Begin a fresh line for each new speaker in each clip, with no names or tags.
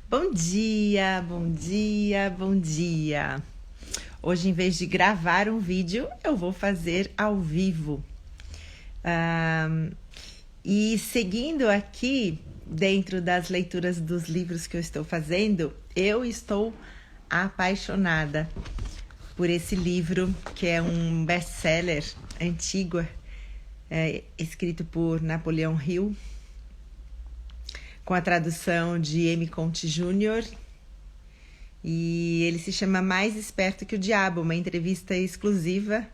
Bom dia, bom dia, bom dia. Hoje, em vez de gravar um vídeo, eu vou fazer ao vivo. E seguindo aqui, dentro das leituras dos livros que eu estou fazendo, eu estou apaixonada por esse livro, que é um best-seller antigo, escrito por Napoleão Hill, com a tradução de M. Conte Jr. E ele se chama Mais Esperto que o Diabo, uma entrevista exclusiva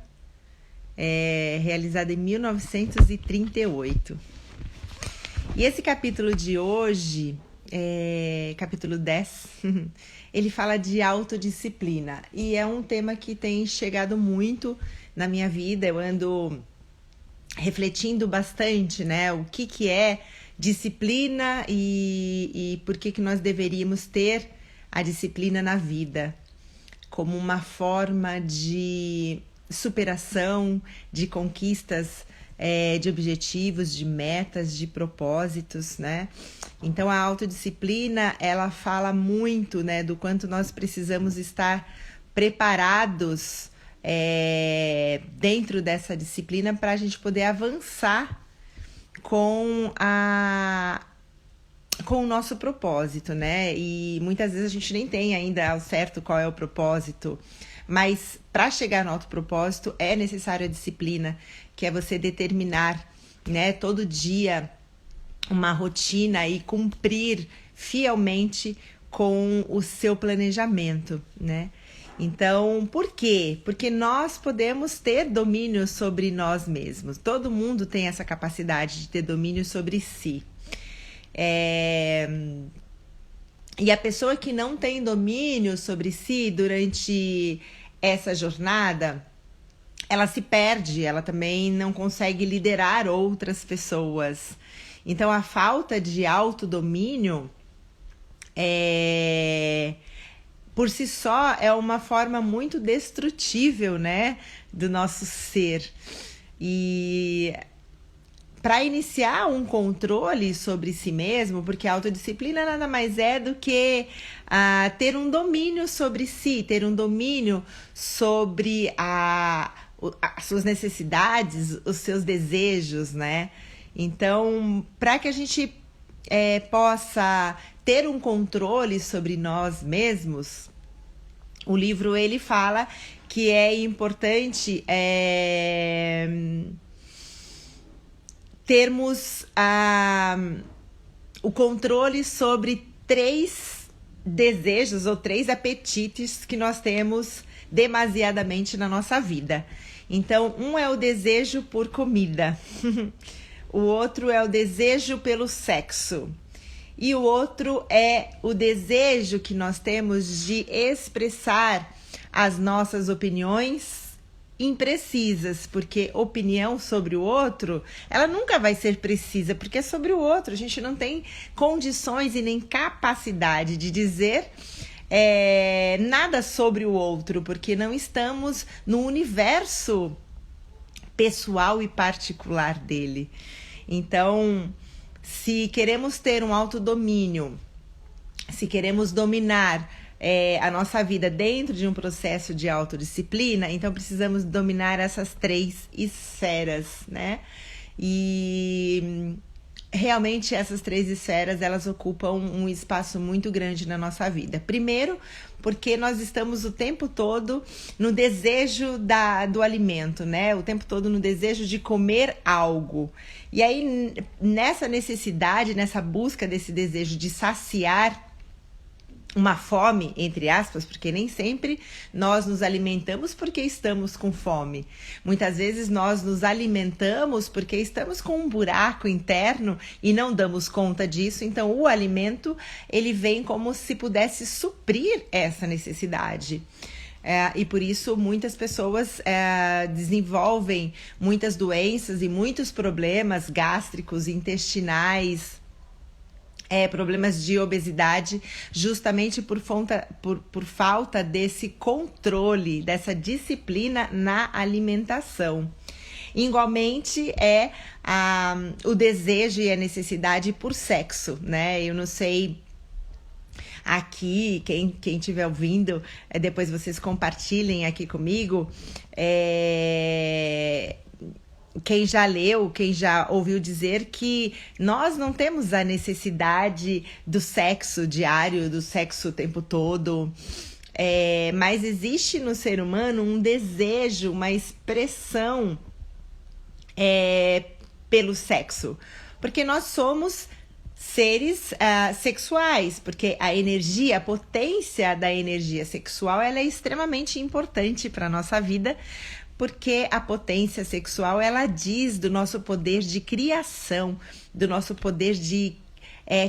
realizada em 1938. E esse capítulo de hoje, capítulo 10, ele fala de autodisciplina. E é um tema que tem chegado muito na minha vida. Eu ando refletindo bastante, né? O que é disciplina e por que nós deveríamos ter a disciplina na vida como uma forma de superação, de conquistas, de objetivos, de metas, de propósitos, né? Então a autodisciplina, ela fala muito, né, do quanto nós precisamos estar preparados dentro dessa disciplina para a gente poder avançar com o nosso propósito, né? E muitas vezes a gente nem tem ainda ao certo qual é o propósito, mas para chegar no alto propósito é necessário a disciplina, que é você determinar, né, todo dia uma rotina e cumprir fielmente com o seu planejamento, né? Então, por quê? Porque nós podemos ter domínio sobre nós mesmos. Todo mundo tem essa capacidade de ter domínio sobre si. E a pessoa que não tem domínio sobre si durante essa jornada, ela se perde, ela também não consegue liderar outras pessoas. Então, a falta de autodomínio por si só é uma forma muito destrutível, né, do nosso ser. E para iniciar um controle sobre si mesmo, porque a autodisciplina nada mais é do que ter um domínio sobre si, ter um domínio sobre as suas necessidades, os seus desejos, né? Então, para que a gente possa ter um controle sobre nós mesmos, o livro ele fala que é importante termos o controle sobre 3 desejos ou 3 apetites que nós temos demasiadamente na nossa vida. Então, um é o desejo por comida, o outro é o desejo pelo sexo, e o outro é o desejo que nós temos de expressar as nossas opiniões imprecisas, porque opinião sobre o outro, ela nunca vai ser precisa, porque é sobre o outro. A gente não tem condições e nem capacidade de dizer nada sobre o outro, porque não estamos no universo pessoal e particular dele. Então, se queremos ter um autodomínio, se queremos dominar a nossa vida dentro de um processo de autodisciplina, então precisamos dominar essas 3 esferas, né? E realmente essas 3 esferas, elas ocupam um espaço muito grande na nossa vida. Primeiro, porque nós estamos o tempo todo no desejo do alimento, né? O tempo todo no desejo de comer algo. E aí, nessa necessidade, nessa busca desse desejo de saciar uma fome, entre aspas, porque nem sempre nós nos alimentamos porque estamos com fome. Muitas vezes nós nos alimentamos porque estamos com um buraco interno e não damos conta disso. Então, o alimento, ele vem como se pudesse suprir essa necessidade. E por isso muitas pessoas desenvolvem muitas doenças e muitos problemas gástricos, intestinais, problemas de obesidade, justamente por falta desse controle, dessa disciplina na alimentação. igualmente é o desejo e a necessidade por sexo, né? Eu não sei aqui, quem estiver ouvindo, depois vocês compartilhem aqui comigo, quem já leu, quem já ouviu dizer que nós não temos a necessidade do sexo diário, do sexo o tempo todo, mas existe no ser humano um desejo, uma expressão pelo sexo, porque nós somos seres sexuais, porque a energia, a potência da energia sexual, ela é extremamente importante para a nossa vida, porque a potência sexual, ela diz do nosso poder de criação, do nosso poder de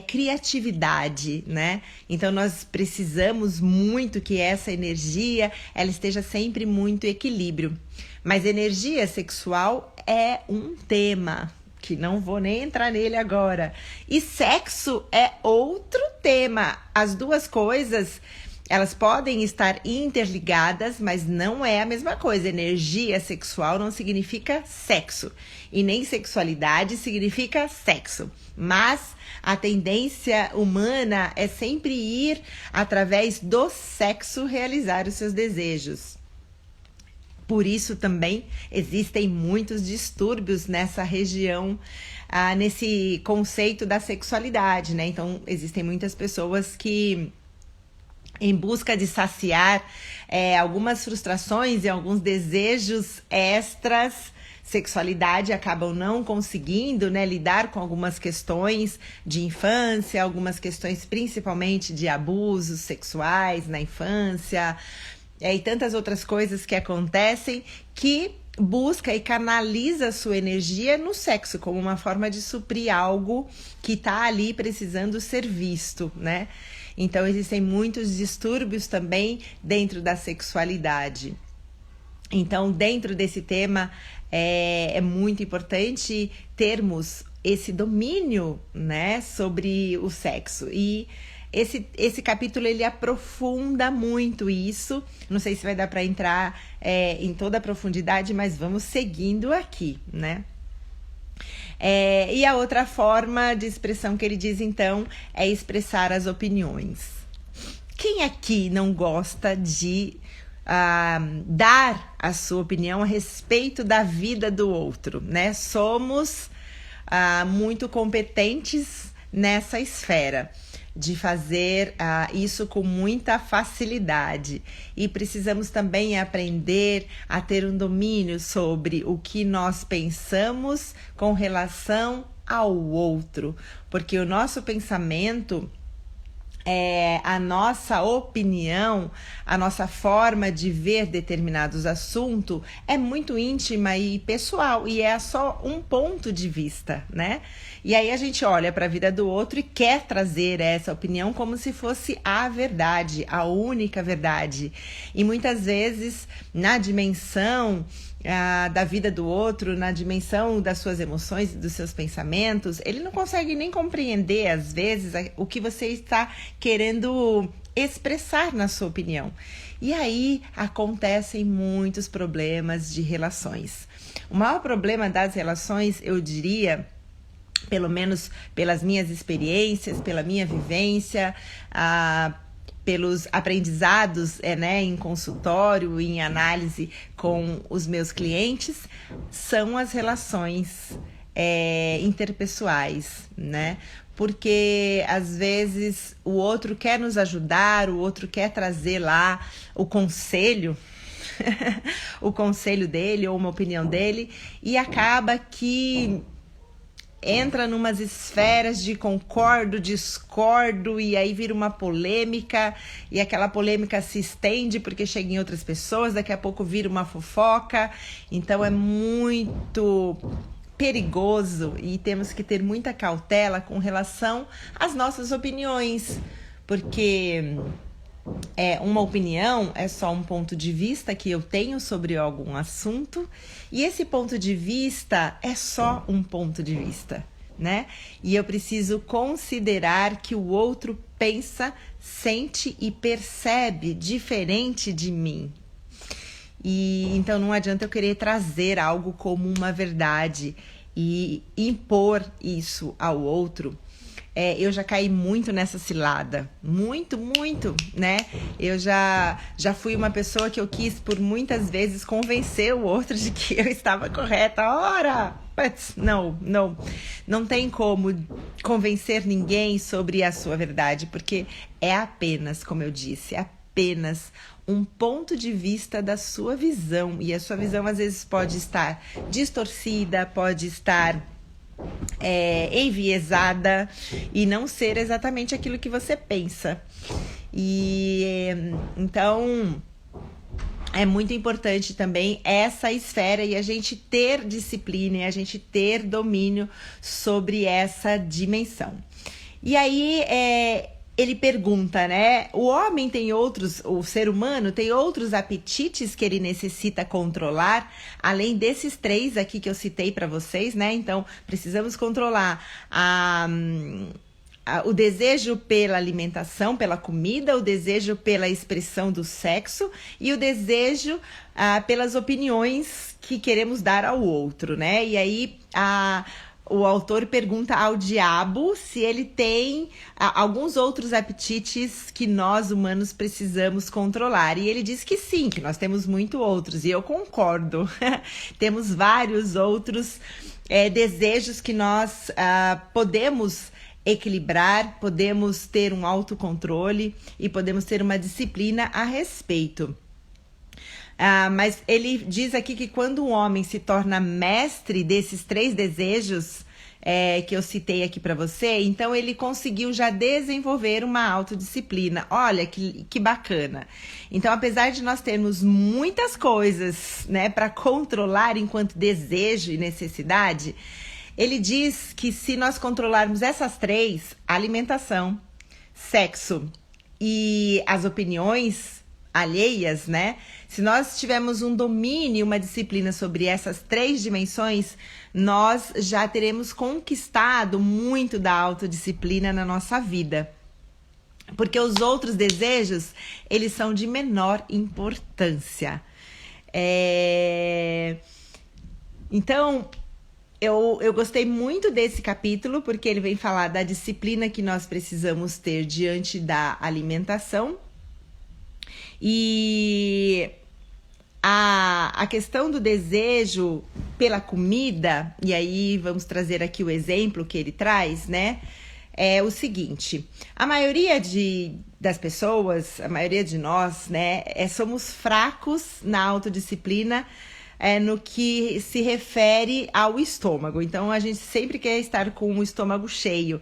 criatividade, né? Então nós precisamos muito que essa energia, ela esteja sempre muito em equilíbrio. Mas energia sexual é um tema, que não vou nem entrar nele agora. E sexo é outro tema. As duas coisas, elas podem estar interligadas, mas não é a mesma coisa. Energia sexual não significa sexo. E nem sexualidade significa sexo. Mas a tendência humana é sempre ir, através do sexo, realizar os seus desejos. Por isso também existem muitos distúrbios nessa região, nesse conceito da sexualidade, né? Então, existem muitas pessoas que, em busca de saciar algumas frustrações e alguns desejos extras, sexualidade, acabam não conseguindo, né, lidar com algumas questões de infância, algumas questões principalmente de abusos sexuais na infância, e tantas outras coisas que acontecem, que busca e canaliza a sua energia no sexo, como uma forma de suprir algo que está ali precisando ser visto, né? Então, existem muitos distúrbios também dentro da sexualidade. Então, dentro desse tema, é muito importante termos esse domínio, né, sobre o sexo. E esse capítulo, ele aprofunda muito isso. Não sei se vai dar para entrar em toda a profundidade, mas vamos seguindo aqui, né? E a outra forma de expressão que ele diz, então, é expressar as opiniões. Quem aqui não gosta de dar a sua opinião a respeito da vida do outro, né? Somos muito competentes nessa esfera de fazer isso com muita facilidade, e precisamos também aprender a ter um domínio sobre o que nós pensamos com relação ao outro, porque o nosso pensamento, a nossa opinião, a nossa forma de ver determinados assuntos é muito íntima e pessoal, e é só um ponto de vista, né? E aí a gente olha para a vida do outro e quer trazer essa opinião como se fosse a verdade, a única verdade. E muitas vezes, na dimensão da vida do outro, na dimensão das suas emoções e dos seus pensamentos, ele não consegue nem compreender, às vezes, o que você está querendo expressar na sua opinião. E aí acontecem muitos problemas de relações. O maior problema das relações, eu diria, pelo menos pelas minhas experiências, pela minha vivência, pelos aprendizados em consultório, em análise com os meus clientes, são as relações interpessoais, né? Porque às vezes o outro quer nos ajudar, o outro quer trazer lá o conselho, o conselho dele ou uma opinião dele, e acaba que entra numas esferas de concordo, discordo, e aí vira uma polêmica, e aquela polêmica se estende porque chega em outras pessoas, daqui a pouco vira uma fofoca. Então é muito perigoso e temos que ter muita cautela com relação às nossas opiniões, porque uma opinião é só um ponto de vista que eu tenho sobre algum assunto, e esse ponto de vista é só um ponto de vista, né? E eu preciso considerar que o outro pensa, sente e percebe diferente de mim. E então não adianta eu querer trazer algo como uma verdade e impor isso ao outro. Eu já caí muito nessa cilada, muito, né? Eu já fui uma pessoa que eu quis por muitas vezes convencer o outro de que eu estava correta. Ora, mas não tem como convencer ninguém sobre a sua verdade, porque é apenas, como eu disse, apenas um ponto de vista da sua visão, e a sua visão às vezes pode estar distorcida, pode estar enviesada e não ser exatamente aquilo que você pensa. E então é muito importante também essa esfera e a gente ter disciplina e a gente ter domínio sobre essa dimensão. E aí ele pergunta, né? O ser humano tem outros apetites que ele necessita controlar, além desses 3 aqui que eu citei para vocês, né? Então, precisamos controlar o desejo pela alimentação, pela comida, o desejo pela expressão do sexo e o desejo pelas opiniões que queremos dar ao outro, né? E aí, o autor pergunta ao diabo se ele tem alguns outros apetites que nós humanos precisamos controlar. E ele diz que sim, que nós temos muitos outros. E eu concordo. Temos vários outros desejos que nós podemos equilibrar, podemos ter um autocontrole e podemos ter uma disciplina a respeito. Mas ele diz aqui que quando um homem se torna mestre desses 3 desejos que eu citei aqui para você, então ele conseguiu já desenvolver uma autodisciplina. Olha que bacana. Então, apesar de nós termos muitas coisas, né, para controlar enquanto desejo e necessidade, ele diz que se nós controlarmos essas 3, alimentação, sexo e as opiniões alheias, né? Se nós tivermos um domínio, uma disciplina sobre essas 3 dimensões, nós já teremos conquistado muito da autodisciplina na nossa vida. Porque os outros desejos, eles são de menor importância. Então, eu gostei muito desse capítulo, porque ele vem falar da disciplina que nós precisamos ter diante da alimentação. E a questão do desejo pela comida, e aí vamos trazer aqui o exemplo que ele traz, né? É o seguinte: a maioria das pessoas, a maioria de nós, né, somos fracos na autodisciplina no que se refere ao estômago. Então, a gente sempre quer estar com o estômago cheio.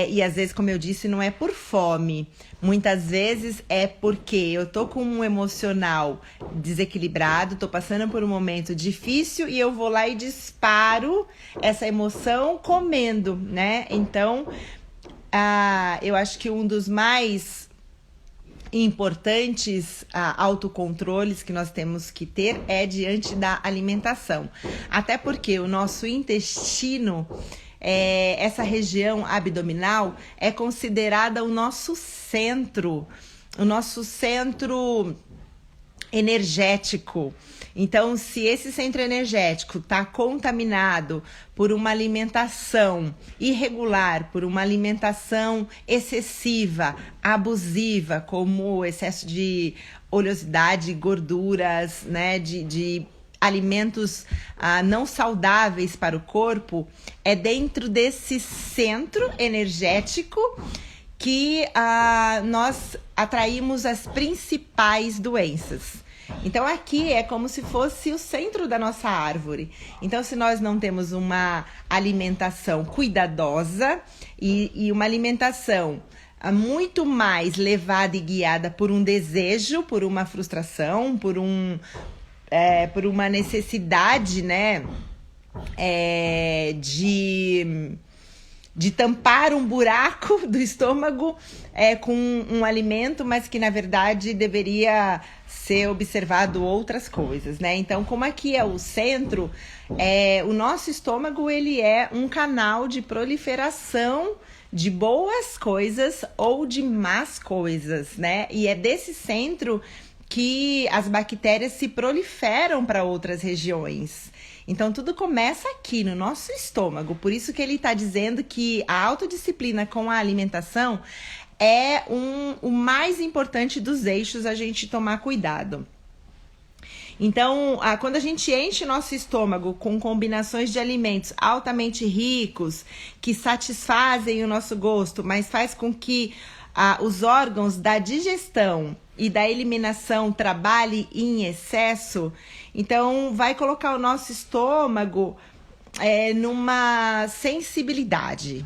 E às vezes, como eu disse, não é por fome. Muitas vezes é porque eu tô com um emocional desequilibrado, tô passando por um momento difícil e eu vou lá e disparo essa emoção comendo, né? Então, eu acho que um dos mais importantes autocontroles que nós temos que ter é diante da alimentação. Centro porque o nosso intestino, essa região abdominal, é considerada o nosso centro energético. Então, se esse centro energético está contaminado por uma alimentação irregular, por uma alimentação excessiva, abusiva, como excesso de oleosidade, gorduras, né, de alimentos não saudáveis para o corpo, é dentro desse centro energético que nós atraímos as principais doenças. Então, aqui é como se fosse o centro da nossa árvore. Então, se nós não temos uma alimentação cuidadosa e uma alimentação muito mais levada e guiada por um desejo, por uma frustração, por uma necessidade, né, de tampar um buraco do estômago com um alimento, mas que na verdade deveria ser observado outras coisas, né? Então, como aqui é o centro, o nosso estômago, ele é um canal de proliferação de boas coisas ou de más coisas, né? E é desse centro que as bactérias se proliferam para outras regiões. Então, tudo começa aqui no nosso estômago. Por isso que ele está dizendo que a autodisciplina com a alimentação é o mais importante dos eixos a gente tomar cuidado. Então, quando a gente enche nosso estômago com combinações de alimentos altamente ricos, que satisfazem o nosso gosto, mas faz com que os órgãos da digestão e da eliminação trabalhem em excesso, então vai colocar o nosso estômago numa sensibilidade.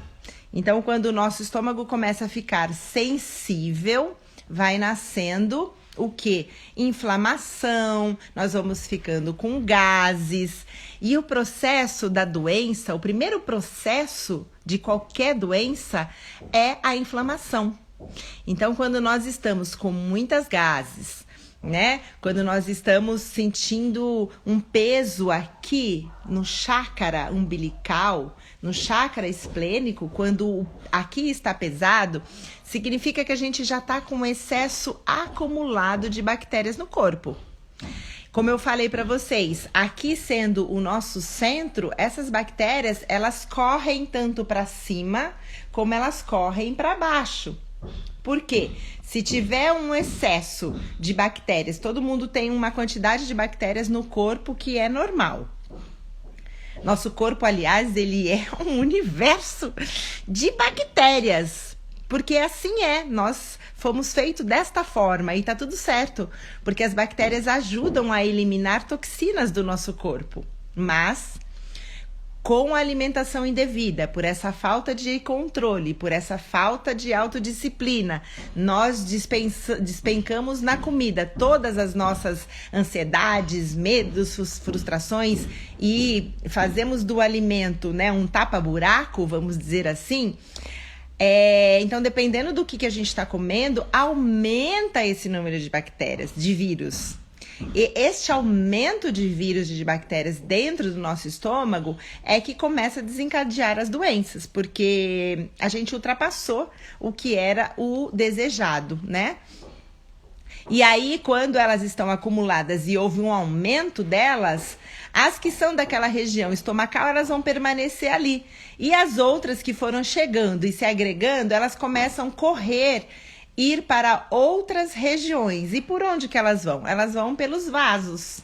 Então, quando o nosso estômago começa a ficar sensível, vai nascendo o quê? Inflamação, nós vamos ficando com gases. E o processo da doença, o primeiro processo de qualquer doença é a inflamação. Então, quando nós estamos com muitas gases, né? Quando nós estamos sentindo um peso aqui no chácara umbilical, no chácara esplênico, quando aqui está pesado, significa que a gente já está com um excesso acumulado de bactérias no corpo. Como eu falei para vocês, aqui sendo o nosso centro, essas bactérias, elas correm tanto para cima como elas correm para baixo. Por quê? Se tiver um excesso de bactérias, todo mundo tem uma quantidade de bactérias no corpo que é normal. Nosso corpo, aliás, ele é um universo de bactérias, porque assim nós fomos feitos desta forma e tá tudo certo, porque as bactérias ajudam a eliminar toxinas do nosso corpo, mas com a alimentação indevida, por essa falta de controle, por essa falta de autodisciplina, nós despencamos na comida todas as nossas ansiedades, medos, frustrações e fazemos do alimento, né, um tapa-buraco, vamos dizer assim. Então, dependendo do que a gente está comendo, aumenta esse número de bactérias, de vírus. E este aumento de vírus e de bactérias dentro do nosso estômago é que começa a desencadear as doenças, porque a gente ultrapassou o que era o desejado, né? E aí, quando elas estão acumuladas e houve um aumento delas, as que são daquela região estomacal, elas vão permanecer ali. E as outras que foram chegando e se agregando, elas começam a correr, ir para outras regiões. E por onde que elas vão? Elas vão pelos vasos,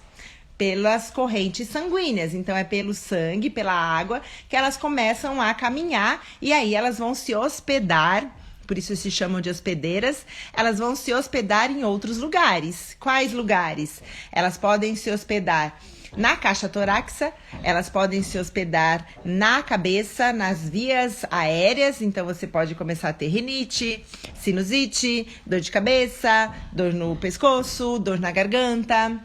pelas correntes sanguíneas. Então, é pelo sangue, pela água, que elas começam a caminhar e aí elas vão se hospedar. Por isso se chamam de hospedeiras, elas vão se hospedar em outros lugares. Quais lugares? Elas podem se hospedar na caixa torácica, elas podem se hospedar na cabeça, nas vias aéreas, então você pode começar a ter rinite, sinusite, dor de cabeça, dor no pescoço, dor na garganta,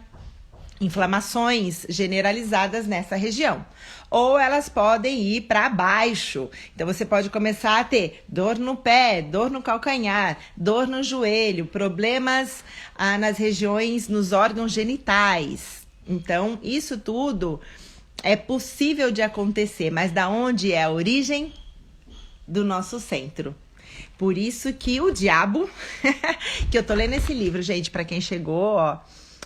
inflamações generalizadas nessa região. Ou elas podem ir para baixo. Então, você pode começar a ter dor no pé, dor no calcanhar, dor no joelho, problemas nas regiões, nos órgãos genitais. Então, isso tudo é possível de acontecer, mas da onde é a origem? Do nosso centro. Por isso que o diabo, que eu tô lendo esse livro, gente, para quem chegou, ó,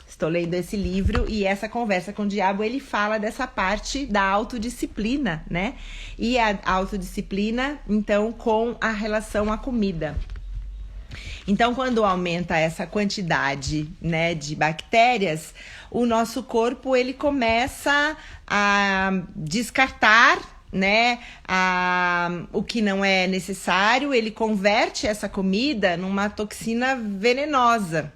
estou lendo esse livro e essa conversa com o diabo, ele fala dessa parte da autodisciplina, né? E a autodisciplina, então, com a relação à comida. Então, quando aumenta essa quantidade, né, de bactérias, o nosso corpo, ele começa a descartar, né, o que não é necessário, ele converte essa comida numa toxina venenosa.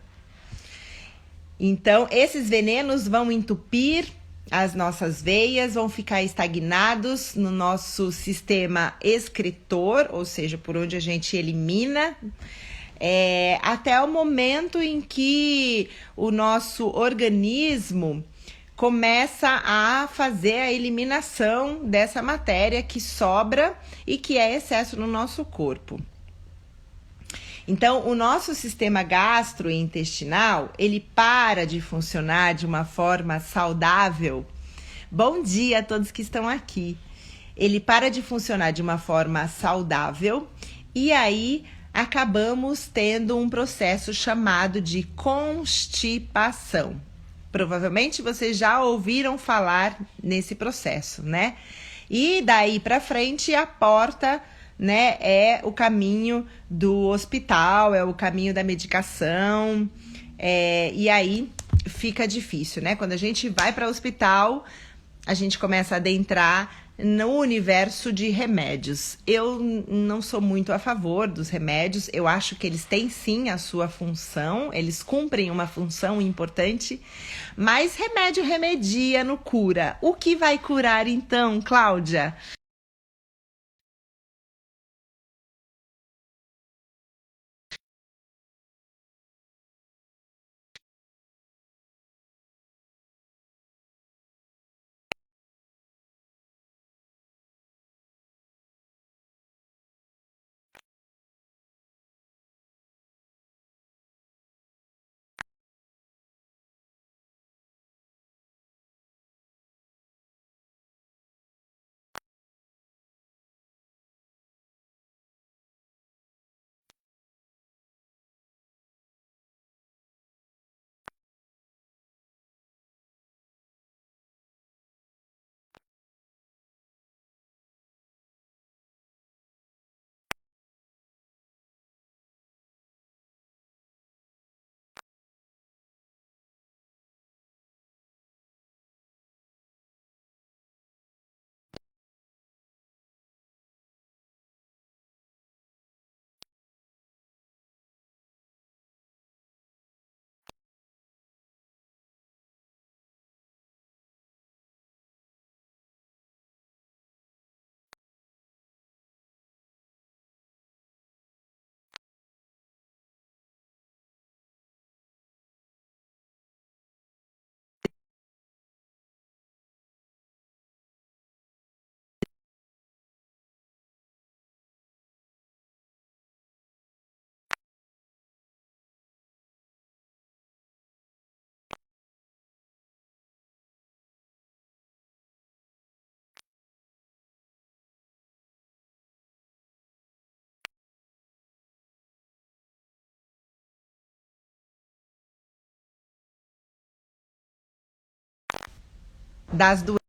Então, esses venenos vão entupir as nossas veias, vão ficar estagnados no nosso sistema excretor, ou seja, por onde a gente elimina, até o momento em que o nosso organismo começa a fazer a eliminação dessa matéria que sobra e que é excesso no nosso corpo. Então, o nosso sistema gastrointestinal, ele para de funcionar de uma forma saudável. Bom dia a todos que estão aqui. Ele para de funcionar de uma forma saudável e aí acabamos tendo um processo chamado de constipação. Provavelmente vocês já ouviram falar nesse processo, né? E daí para frente a porta, né, é o caminho do hospital, é o caminho da medicação, e aí fica difícil, né? Quando a gente vai para o hospital, a gente começa a adentrar no universo de remédios. Eu não sou muito a favor dos remédios, eu acho que eles têm sim a sua função, eles cumprem uma função importante, mas remédio remedia, não cura. O que vai curar então, Cláudia? Das doenças.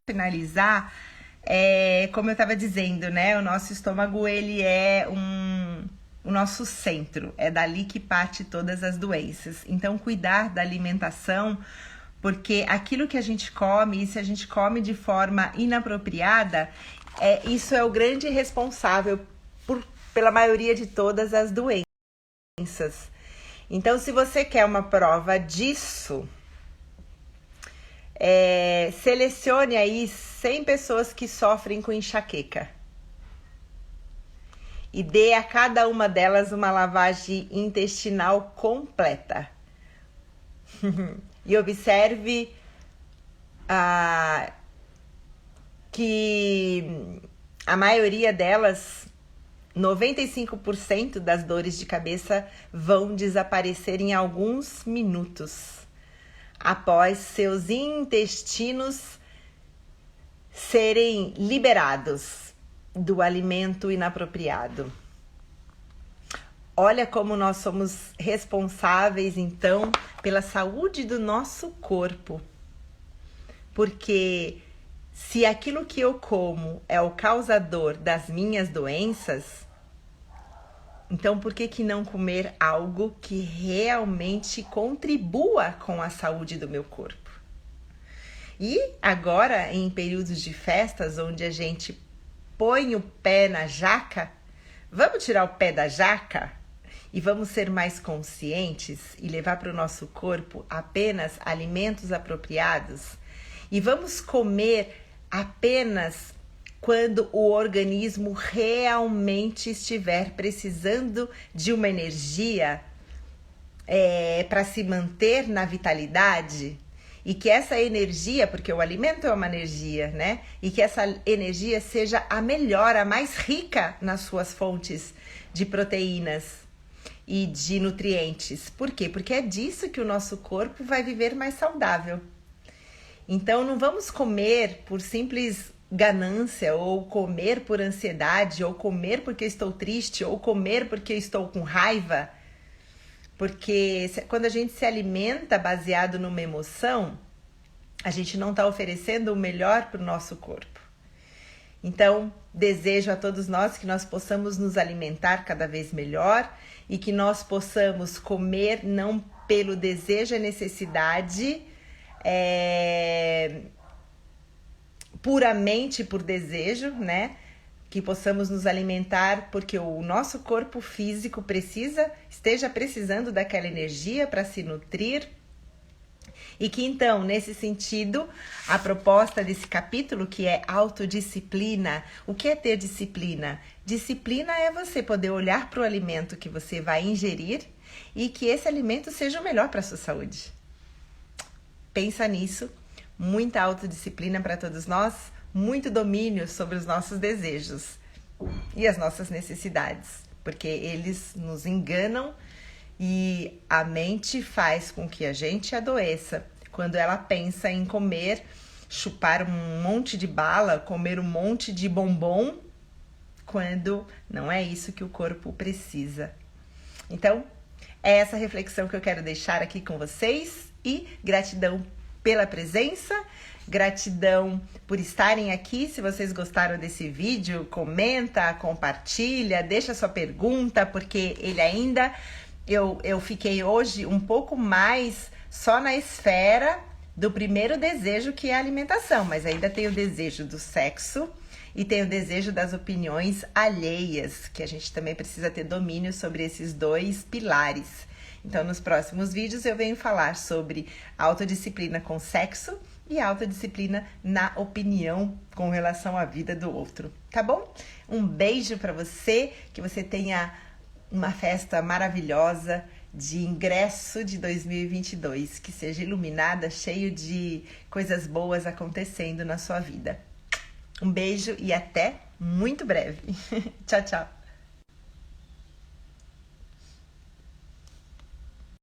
Finalizar, como eu estava dizendo, né? O nosso estômago, ele é o nosso centro, é dali que parte todas as doenças. Então, cuidar da alimentação, porque aquilo que a gente come, e se a gente come de forma inapropriada, isso é o grande responsável pela maioria de todas as doenças. Então, se você quer uma prova disso, selecione aí 100 pessoas que sofrem com enxaqueca e dê a cada uma delas uma lavagem intestinal completa. E observe que a maioria delas, 95% das dores de cabeça, vão desaparecer em alguns minutos. após seus intestinos serem liberados do alimento inapropriado. Olha como nós somos responsáveis, então, pela saúde do nosso corpo. Porque se aquilo que eu como é o causador das minhas doenças, então por que não comer algo que realmente contribua com a saúde do meu corpo? E agora, em períodos de festas, onde a gente põe o pé na jaca, vamos tirar o pé da jaca? E vamos ser mais conscientes e levar para o nosso corpo apenas alimentos apropriados? E vamos comer apenas quando o organismo realmente estiver precisando de uma energia para se manter na vitalidade? E que essa energia, porque o alimento é uma energia, né? E que essa energia seja a melhor, a mais rica nas suas fontes de proteínas e de nutrientes. Por quê? Porque é disso que o nosso corpo vai viver mais saudável. Então não vamos comer por simples ganância, ou comer por ansiedade, ou comer porque estou triste, ou comer porque estou com raiva. Porque quando a gente se alimenta baseado numa emoção, a gente não está oferecendo o melhor para o nosso corpo. Então, desejo a todos nós que nós possamos nos alimentar cada vez melhor e que nós possamos comer não pelo desejo e necessidade, puramente por desejo, né? Que possamos nos alimentar porque o nosso corpo físico esteja precisando daquela energia para se nutrir. E que então, nesse sentido, a proposta desse capítulo, que é autodisciplina. O que é ter disciplina? Disciplina é você poder olhar para o alimento que você vai ingerir e que esse alimento seja o melhor para a sua saúde. Pensa nisso. Muita autodisciplina para todos nós, muito domínio sobre os nossos desejos e as nossas necessidades, porque eles nos enganam e a mente faz com que a gente adoeça quando ela pensa em comer, chupar um monte de bala, comer um monte de bombom, quando não é isso que o corpo precisa. Então, é essa reflexão que eu quero deixar aqui com vocês e gratidão pela presença, gratidão por estarem aqui. Se vocês gostaram desse vídeo, comenta, compartilha, deixa sua pergunta, porque ele ainda, eu fiquei hoje um pouco mais só na esfera do primeiro desejo, que é a alimentação, mas ainda tem o desejo do sexo e tem o desejo das opiniões alheias, que a gente também precisa ter domínio sobre esses dois pilares. Então, nos próximos vídeos eu venho falar sobre autodisciplina com sexo e autodisciplina na opinião com relação à vida do outro, tá bom? Um beijo para você, que você tenha uma festa maravilhosa de ingresso de 2022, que seja iluminada, cheio de coisas boas acontecendo na sua vida. Um beijo e até muito breve. Tchau, tchau.